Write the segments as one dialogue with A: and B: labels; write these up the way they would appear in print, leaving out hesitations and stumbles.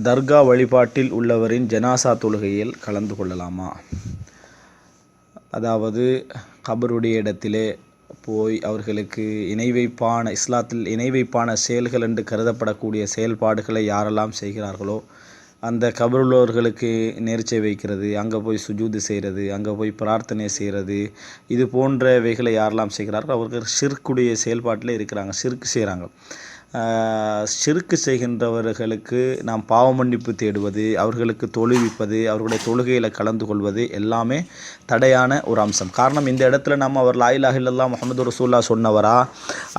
A: தர்கா வழிபாட்டில் உள்ளவரின் ஜனாசா தொழுகையில் கலந்து கொள்ளலாமா? அதாவது கபருடைய இடத்திலே போய் அவர்களுக்கு இஸ்லாத்தில் இணை வைப்பான செயல்கள் என்று கருதப்படக்கூடிய செயல்பாடுகளை யாரெல்லாம் செய்கிறார்களோ அந்த கபருள்ளவர்களுக்கு நேர்ச்சை வைக்கிறது, அங்கே போய் சுஜூது செய்கிறது, அங்கே போய் பிரார்த்தனை செய்கிறது, இது போன்றவைகளை யாரெல்லாம் செய்கிறார்களோ அவர்கள் ஷிர்க்குடைய செயல்பாட்டில் இருக்கிறாங்க, ஷிர்க் செய்கிறாங்க. ஷிர்க் செய்கின்றவர்களுக்கு நாம் பாவ மன்னிப்பு தேடுவது, அவர்களுக்கு தொழுவிப்பது, அவர்களுடைய தொழுகையில் கலந்து கொள்வது எல்லாமே தடையான ஒரு அம்சம். காரணம், இந்த இடத்துல நம்ம அவர் லா இலாஹ இல்லல்லாஹ் முஹம்மது ரசூலுல்லாஹ் சொன்னவரா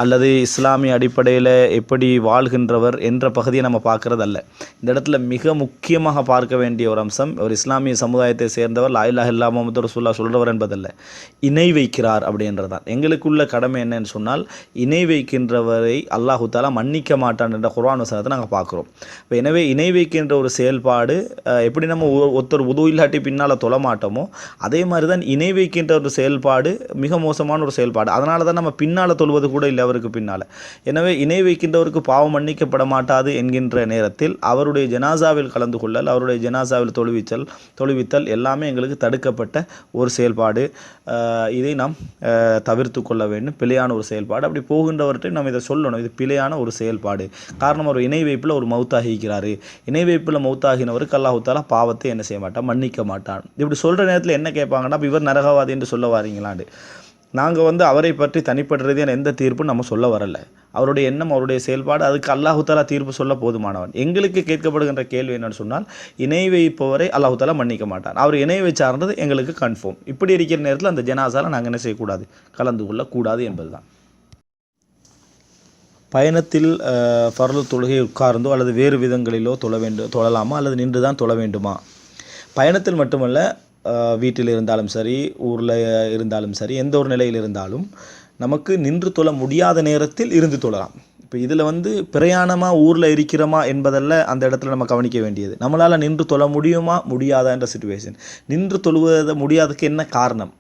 A: அல்லது இஸ்லாமிய அடிப்படையில் எப்படி வாழ்கின்றவர் என்ற பகுதியை நம்ம பார்க்குறது அல்ல. இந்த இடத்துல மிக முக்கியமாக பார்க்க வேண்டிய ஒரு அம்சம், ஒரு இஸ்லாமிய சமுதாயத்தை சேர்ந்தவர் லா இலாஹ இல்லல்லாஹ் முஹம்மது ரசூலுல்லாஹ் சொல்கிறவர் என்பதல்ல, இணை வைக்கிறார் அப்படின்றதான். எங்களுக்குள்ள கடமை என்னன்னு சொன்னால், இணை வைக்கின்றவரை அல்லாஹு தஆலா மன்னிக்க மாட்டான் என்ற குர்ஆன் வசனத்தை நாங்கள் பார்க்குறோம். இப்போ எனவே இணை வைக்கின்ற ஒரு செயல்பாடு எப்படி நம்ம ஒருத்தர் உது இல்லாட்டி பின்னால் தொழ மாட்டோமோ அதே மாதிரி தான் இணை வைக்கின்ற ஒரு செயல்பாடு மிக மோசமான ஒரு செயல்பாடு. அதனால தான் நம்ம பின்னால் தொழுவது கூட இல்லை அவருக்கு பின்னால். எனவே இணை வைக்கின்றவருக்கு பாவம் மன்னிக்கப்பட மாட்டாது என்கின்ற நேரத்தில் அவருடைய ஜனாசாவில் கலந்து கொள்ளல், அவருடைய ஜனாசாவில் தொழுவித்தல் எல்லாமே எங்களுக்கு தடுக்கப்பட்ட ஒரு செயல்பாடு. இதை நாம் தவிர்த்து கொள்ள வேண்டும். பிழையான ஒரு செயல்பாடு. அப்படி போகின்றவர்கிட்ட நம்ம இதை சொல்லணும், இது பிழையான ஒரு செயல்பாடு. காரணம், ஒரு இணை வைப்பில் ஒரு மௌத்தாகிக்கிறாரு. இணை வைப்பில் மௌத்தாகினவருக்கு அல்லாஹ் தஆலா பாவத்தை என்ன செய்ய மாட்டான், மன்னிக்க மாட்டான். இப்படி சொல்கிற நேரத்தில் என்ன கேட்பாங்கன்னா, இவர் நரகவாதி என்று சொல்ல வாரீங்களாண்டு. நாங்கள் அவரை பற்றி தனிப்பட்ட ரீதியான எந்த தீர்ப்பும் நம்ம சொல்ல வரலை. அவருடைய எண்ணம், அவருடைய செயல்பாடு, அதுக்கு அல்லாஹ் தஆலா தீர்ப்பு சொல்ல போதுமானவன். எங்களுக்கு கேட்கப்படுகின்ற கேள்வி என்னன்னு சொன்னால், இணை வைப்பவரை அல்லாஹ் தஆலா மன்னிக்க மாட்டான், அவர் இணை வச்சார்ன்றது எங்களுக்கு கன்ஃபார்ம். இப்படி இருக்கிற நேரத்தில் அந்த ஜனாசால நாங்கள் என்ன செய்யக்கூடாது, கலந்து கொள்ளக்கூடாது என்பதுதான். பயணத்தில் ஃபர்து தொழுகை உட்கார்ந்தோ அல்லது வேறு விதங்களிலோ தொழலாமா அல்லது நின்று தான் தொழ வேண்டுமா? பயணத்தில் மட்டுமல்ல, வீட்டில் இருந்தாலும் சரி, ஊரில் இருந்தாலும் சரி, எந்த ஒரு நிலையில் இருந்தாலும் நமக்கு நின்று தொழ முடியாத நேரத்தில் இருந்து தொழலாம். இப்போ இதில் பிரயாணமாக ஊரில் இருக்கிறோமா என்பதல்ல அந்த இடத்துல நம்ம கவனிக்க வேண்டியது. நம்மளால் நின்று தொழ முடியுமா முடியாதா என்ற சிச்சுவேஷன். நின்று தொழுவத முடியாததுக்கு என்ன காரணம்?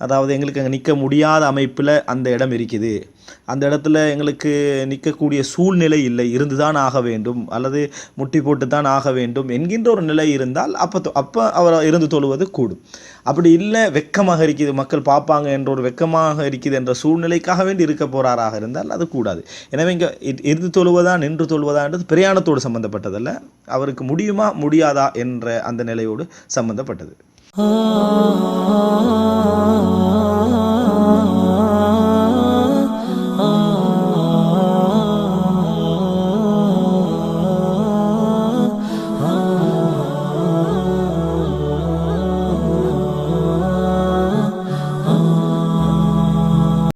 A: அதாவது எங்களுக்கு அங்கே நிற்க முடியாத அமைப்பில் அந்த இடம் இருக்குது, அந்த இடத்துல எங்களுக்கு நிற்கக்கூடிய சூழ்நிலை இல்லை, இருந்து தான் ஆக வேண்டும் அல்லது முட்டி போட்டு தான் ஆக வேண்டும் என்கின்ற ஒரு நிலை இருந்தால் அப்போ அவர் இருந்து தொழுவது கூடும். அப்படி இல்லை, வெக்கமாக இருக்குது, மக்கள் பார்ப்பாங்க என்ற ஒரு வெக்கமாக இருக்குது என்ற சூழ்நிலைக்காக வேண்டி இருக்க போகிறாராக இருந்தால் அது கூடாது. எனவே இங்கே இருந்து தொழுவதா நின்று தொழுவதான்றது பிரயாணத்தோடு சம்மந்தப்பட்டதல்ல, அவருக்கு முடியுமா முடியாதா என்ற அந்த நிலையோடு சம்மந்தப்பட்டது.